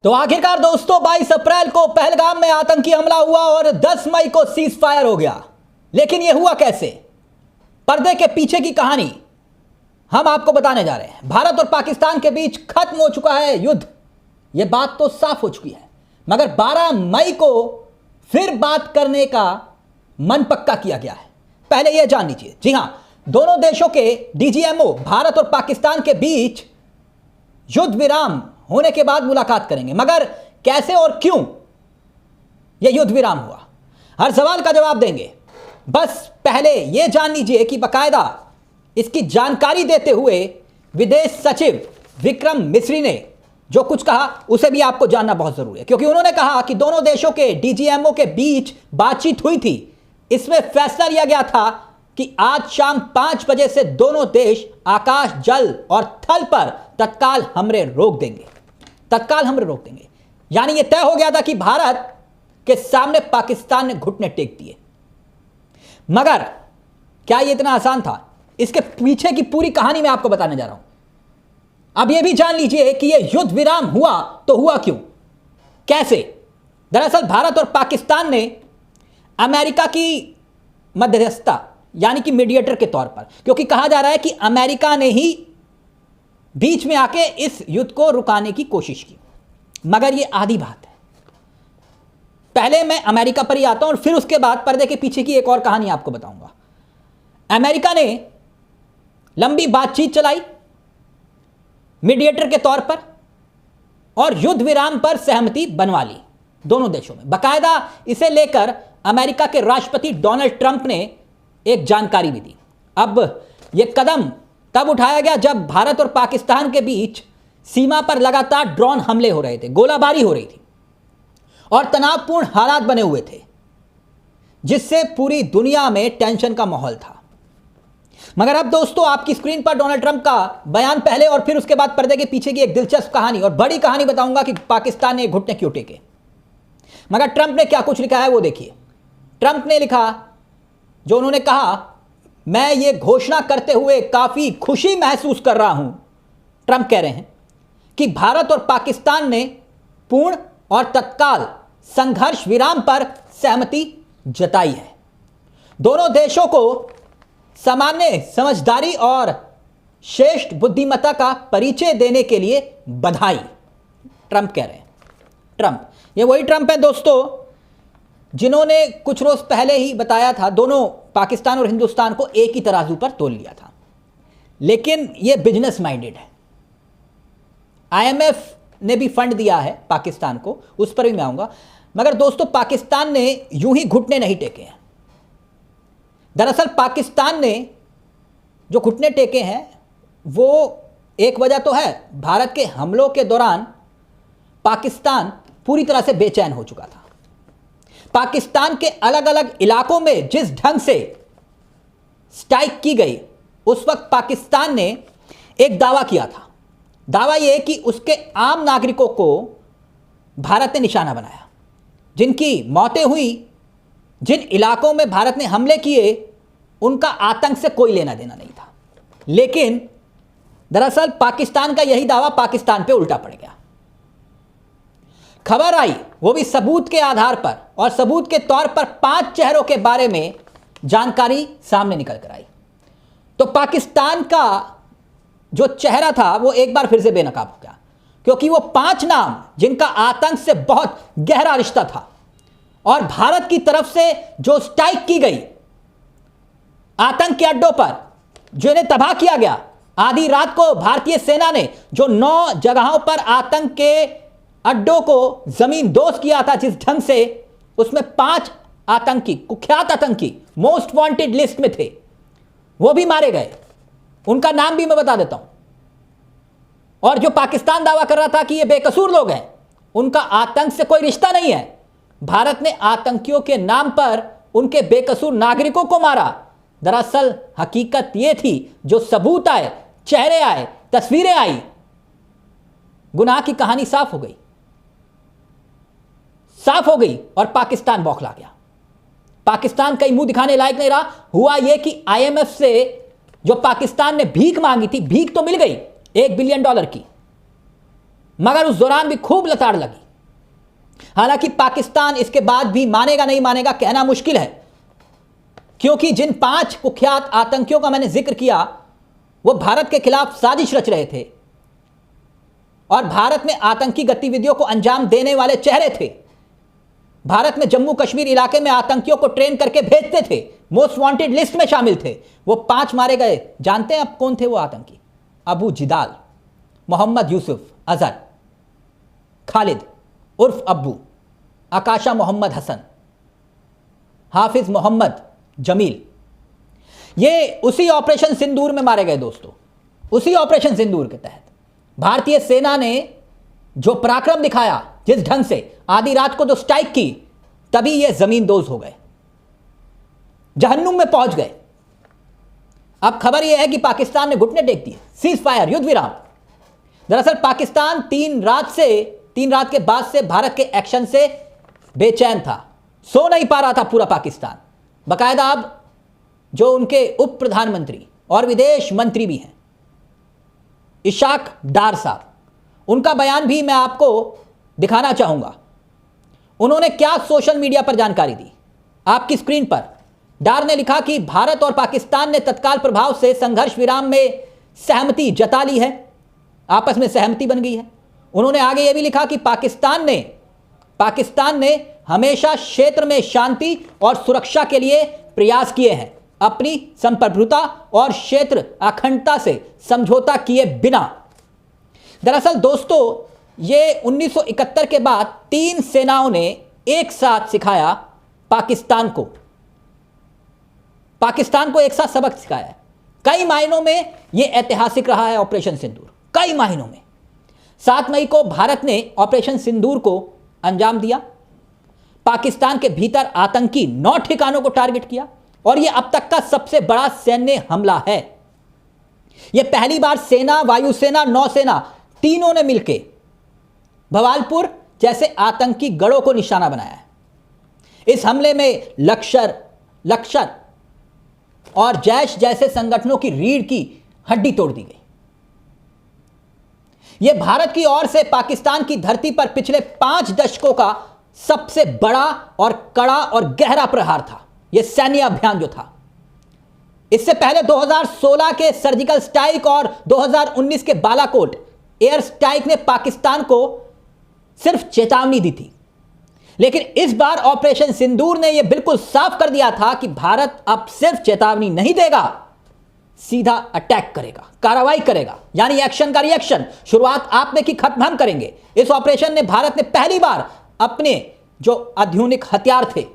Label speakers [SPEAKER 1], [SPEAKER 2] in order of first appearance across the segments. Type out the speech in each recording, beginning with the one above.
[SPEAKER 1] तो आखिरकार दोस्तों 22 अप्रैल को पहलगाम में आतंकी हमला हुआ और 10 मई को सीज फायर हो गया। लेकिन यह हुआ कैसे? पर्दे के पीछे की कहानी हम आपको बताने जा रहे हैं। भारत और पाकिस्तान के बीच खत्म हो चुका है युद्ध, यह बात तो साफ हो चुकी है, मगर 12 मई को फिर बात करने का मन पक्का किया गया है। पहले यह जान लीजिए, जी हां, दोनों देशों के डीजीएमओ भारत और पाकिस्तान के बीच युद्ध विराम होने के बाद मुलाकात करेंगे। मगर कैसे और क्यों यह युद्ध विराम हुआ, हर सवाल का जवाब देंगे। बस पहले यह जान लीजिए कि बकायदा इसकी जानकारी देते हुए विदेश सचिव विक्रम मिस्री ने जो कुछ कहा उसे भी आपको जानना बहुत जरूरी है, क्योंकि उन्होंने कहा कि दोनों देशों के डीजीएमओ के बीच बातचीत हुई थी। इसमें फैसला लिया गया था कि आज शाम 5 बजे से दोनों देश आकाश, जल और थल पर तत्काल हमले रोक देंगे। यानी यह तय हो गया था कि भारत के सामने पाकिस्तान ने घुटने टेक दिए। मगर क्या यह इतना आसान था? इसके पीछे की पूरी कहानी मैं आपको बताने जा रहा हूं। अब यह भी जान लीजिए कि यह युद्ध विराम हुआ तो हुआ क्यों, कैसे। दरअसल भारत और पाकिस्तान ने अमेरिका की मध्यस्थता यानी कि मीडिएटर के तौर पर, क्योंकि कहा जा रहा है कि अमेरिका ने ही बीच में आके इस युद्ध को रुकाने की कोशिश की, मगर यह आधी बात है। पहले मैं अमेरिका पर ही आता हूं और फिर उसके बाद पर्दे के पीछे की एक और कहानी आपको बताऊंगा। अमेरिका ने लंबी बातचीत चलाई मीडिएटर के तौर पर और युद्ध विराम पर सहमति बनवा ली दोनों देशों में। बाकायदा इसे लेकर अमेरिका के राष्ट्रपति डोनाल्ड ट्रंप ने एक जानकारी भी दी। अब यह कदम तब उठाया गया जब भारत और पाकिस्तान के बीच सीमा पर लगातार ड्रोन हमले हो रहे थे, गोलाबारी हो रही थी और तनावपूर्ण हालात बने हुए थे, जिससे पूरी दुनिया में टेंशन का माहौल था। मगर अब दोस्तों आपकी स्क्रीन पर डोनाल्ड ट्रंप का बयान पहले और फिर उसके बाद पर्दे के पीछे की एक दिलचस्प कहानी और बड़ी कहानी बताऊंगा कि पाकिस्तान ने घुटने क्यों टेके। मगर ट्रंप ने क्या कुछ लिखा है वो देखिए। ट्रंप ने लिखा, जो उन्होंने कहा, मैं ये घोषणा करते हुए काफी खुशी महसूस कर रहा हूं। ट्रंप कह रहे हैं कि भारत और पाकिस्तान ने पूर्ण और तत्काल संघर्ष विराम पर सहमति जताई है। दोनों देशों को सामान्य समझदारी और श्रेष्ठ बुद्धिमत्ता का परिचय देने के लिए बधाई, ट्रंप कह रहे हैं। ट्रंप, ये वही ट्रंप है दोस्तों जिन्होंने कुछ रोज पहले ही बताया था दोनों पाकिस्तान और हिंदुस्तान को एक ही तराजू पर तोल लिया था। लेकिन यह बिजनेस माइंडेड है। आईएमएफ ने भी फंड दिया है पाकिस्तान को, उस पर भी मैं आऊंगा। मगर दोस्तों पाकिस्तान ने यूं ही घुटने नहीं टेके हैं। दरअसल पाकिस्तान ने जो घुटने टेके हैं वो एक वजह तो है, भारत के हमलों के दौरान पाकिस्तान पूरी तरह से बेचैन हो चुका था। पाकिस्तान के अलग अलग इलाकों में जिस ढंग से स्ट्राइक की गई, उस वक्त पाकिस्तान ने एक दावा किया था। दावा यह कि उसके आम नागरिकों को भारत ने निशाना बनाया। जिनकी मौतें हुई, जिन इलाकों में भारत ने हमले किए, उनका आतंक से कोई लेना देना नहीं था। लेकिन दरअसल पाकिस्तान का यही दावा पाकिस्तान पे उल्टा पड़ गया। खबर आई, वो भी सबूत के आधार पर, और सबूत के तौर पर 5 चेहरों के बारे में जानकारी सामने निकल कर आई। तो पाकिस्तान का जो चेहरा था वो एक बार फिर से बेनकाब हो गया, क्योंकि वो 5 नाम जिनका आतंक से बहुत गहरा रिश्ता था और भारत की तरफ से जो स्ट्राइक की गई आतंक के अड्डों पर, जो इन्हें तबाह किया गया, आधी रात को भारतीय सेना ने जो 9 जगहों पर आतंक के अड्डों को जमीन दोज किया था जिस ढंग से, उसमें 5 आतंकी, कुख्यात आतंकी मोस्ट वांटेड लिस्ट में थे, वो भी मारे गए। उनका नाम भी मैं बता देता हूं। और जो पाकिस्तान दावा कर रहा था कि ये बेकसूर लोग हैं, उनका आतंक से कोई रिश्ता नहीं है। भारत ने आतंकियों के नाम पर उनके बेकसूर नागरिकों को मारा। दरअसल हकीकत यह थी, जो सबूत आए, चेहरे आए, तस्वीरें आई, गुनाह की कहानी साफ हो गई और पाकिस्तान बौखला गया। पाकिस्तान कहीं मुंह दिखाने लायक नहीं रहा। हुआ यह कि आईएमएफ से जो पाकिस्तान ने भीख मांगी थी, भीख तो मिल गई $1 बिलियन की, मगर उस दौरान भी खूब लताड़ लगी। हालांकि पाकिस्तान इसके बाद भी मानेगा नहीं मानेगा कहना मुश्किल है, क्योंकि जिन 5 कुख्यात आतंकियों का मैंने जिक्र किया वो भारत के खिलाफ साजिश रच रहे थे और भारत में आतंकी गतिविधियों को अंजाम देने वाले चेहरे थे। भारत में जम्मू कश्मीर इलाके में आतंकियों को ट्रेन करके भेजते थे, मोस्ट वांटेड लिस्ट में शामिल थे। वो 5 मारे गए। जानते हैं अब कौन थे वो आतंकी? अबू जिदाल, मोहम्मद यूसुफ अजहर, खालिद उर्फ अब्बू, आकाशा मोहम्मद हसन, हाफिज मोहम्मद जमील। ये उसी ऑपरेशन सिंदूर में मारे गए दोस्तों। उसी ऑपरेशन सिंदूर के तहत भारतीय सेना ने जो पराक्रम दिखाया, जिस ढंग से आधी रात को जो स्ट्राइक की, तभी ये जमींदोज हो गए, जहन्नुम में पहुंच गए। अब खबर यह है कि पाकिस्तान ने घुटने टेक दिए, सीज फायर, युद्ध विराम। दरअसल पाकिस्तान 3 रात के बाद से भारत के एक्शन से बेचैन था, सो नहीं पा रहा था पूरा पाकिस्तान। बकायदा अब जो उनके उप प्रधानमंत्री और विदेश मंत्री भी हैं, इशाक डार साहब, उनका बयान भी मैं आपको दिखाना चाहूंगा। उन्होंने क्या सोशल मीडिया पर जानकारी दी, आपकी स्क्रीन पर। डार ने लिखा कि भारत और पाकिस्तान ने तत्काल प्रभाव से संघर्ष विराम में सहमति जता ली है, आपस में सहमति बन गई है। उन्होंने आगे यह भी लिखा कि पाकिस्तान ने हमेशा क्षेत्र में शांति और सुरक्षा के लिए प्रयास किए हैं, अपनी संप्रभुता और क्षेत्र अखंडता से समझौता किए बिना। दरअसल दोस्तों, ये 1971 के बाद 3 सेनाओं ने एक साथ सिखाया पाकिस्तान को एक साथ सबक सिखाया है। कई मायनों में यह ऐतिहासिक रहा है ऑपरेशन सिंदूर, कई मायनों में। 7 मई को भारत ने ऑपरेशन सिंदूर को अंजाम दिया। पाकिस्तान के भीतर आतंकी 9 ठिकानों को टारगेट किया और यह अब तक का सबसे बड़ा सैन्य हमला है। यह पहली बार सेना, वायुसेना, नौसेना तीनों ने मिलकर भवालपुर जैसे आतंकी गढ़ों को निशाना बनाया है। इस हमले में लश्कर और जैश जैसे संगठनों की रीढ़ की हड्डी तोड़ दी गई। यह भारत की ओर से पाकिस्तान की धरती पर पिछले 5 दशकों का सबसे बड़ा और कड़ा और गहरा प्रहार था, यह सैन्य अभियान जो था। इससे पहले 2016 के सर्जिकल स्ट्राइक और 2019 के बालाकोट एयर स्ट्राइक ने पाकिस्तान को सिर्फ चेतावनी दी थी, लेकिन इस बार ऑपरेशन सिंदूर ने यह बिल्कुल साफ कर दिया था कि भारत अब सिर्फ चेतावनी नहीं देगा, सीधा अटैक करेगा, कार्रवाई करेगा, यानी एक्शन का रिएक्शन। शुरुआत आपने की, खत्म हम करेंगे। इस ऑपरेशन ने भारत ने पहली बार अपने जो आधुनिक हथियार थे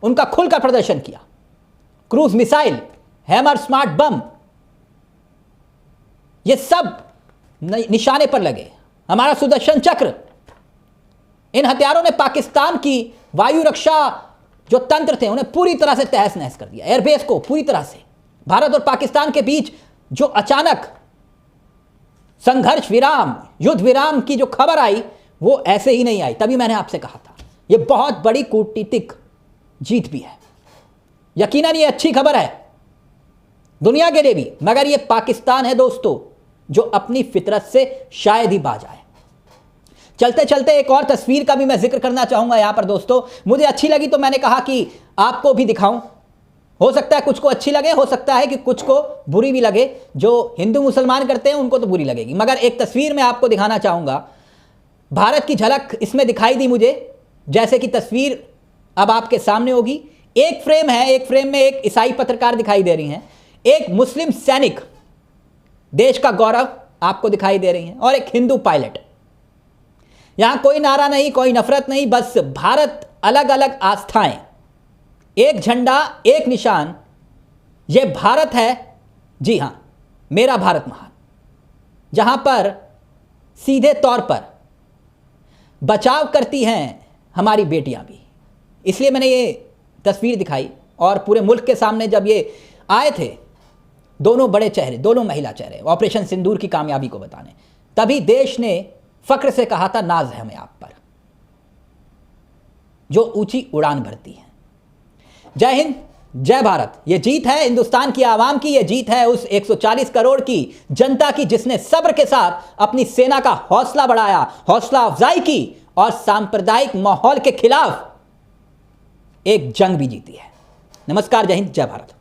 [SPEAKER 1] उनका खुलकर प्रदर्शन किया। क्रूज मिसाइल, हैमर स्मार्ट बम, ये सब निशाने पर लगे। हमारा सुदर्शन चक्र, इन हथियारों ने पाकिस्तान की वायु रक्षा जो तंत्र थे उन्हें पूरी तरह से तहस नहस कर दिया, एयरबेस को पूरी तरह से। भारत और पाकिस्तान के बीच जो अचानक संघर्ष विराम, युद्ध विराम की जो खबर आई, वो ऐसे ही नहीं आई। तभी मैंने आपसे कहा था यह बहुत बड़ी कूटनीतिक जीत भी है। यकीनन ये अच्छी खबर है दुनिया के लिए भी, मगर ये पाकिस्तान है दोस्तों जो अपनी फितरत से शायद ही बाज आए। चलते चलते एक और तस्वीर का भी मैं जिक्र करना चाहूंगा यहां पर दोस्तों। मुझे अच्छी लगी तो मैंने कहा कि आपको भी दिखाऊं। हो सकता है कुछ को अच्छी लगे, हो सकता है कि कुछ को बुरी भी लगे। जो हिंदू मुसलमान करते हैं उनको तो बुरी लगेगी, मगर एक तस्वीर मैं आपको दिखाना चाहूंगा। भारत की झलक इसमें दिखाई दी मुझे, जैसे कि तस्वीर अब आपके सामने होगी। एक फ्रेम है, एक फ्रेम में एक ईसाई पत्रकार दिखाई दे रही हैं, एक मुस्लिम सैनिक, देश का गौरव आपको दिखाई दे रही हैं, और एक हिंदू पायलट। यहां कोई नारा नहीं, कोई नफरत नहीं, बस भारत, अलग अलग आस्थाएं, एक झंडा, एक निशान। यह भारत है, जी हां, मेरा भारत महान, जहां पर सीधे तौर पर बचाव करती हैं हमारी बेटियां भी। इसलिए मैंने ये तस्वीर दिखाई, और पूरे मुल्क के सामने जब ये आए थे दोनों बड़े चेहरे, दोनों महिला चेहरे, ऑपरेशन सिंदूर की कामयाबी को बताने, तभी देश ने फक्र से कहा था, नाज है हमें आप पर, जो ऊंची उड़ान भरती है। जय हिंद, जय भारत। ये जीत है हिंदुस्तान की आवाम की, ये जीत है उस 140 करोड़ की जनता की जिसने सब्र के साथ अपनी सेना का हौसला बढ़ाया, हौसला अफजाई की और सांप्रदायिक माहौल के खिलाफ एक जंग भी जीती है। नमस्कार, जय हिंद, जय भारत।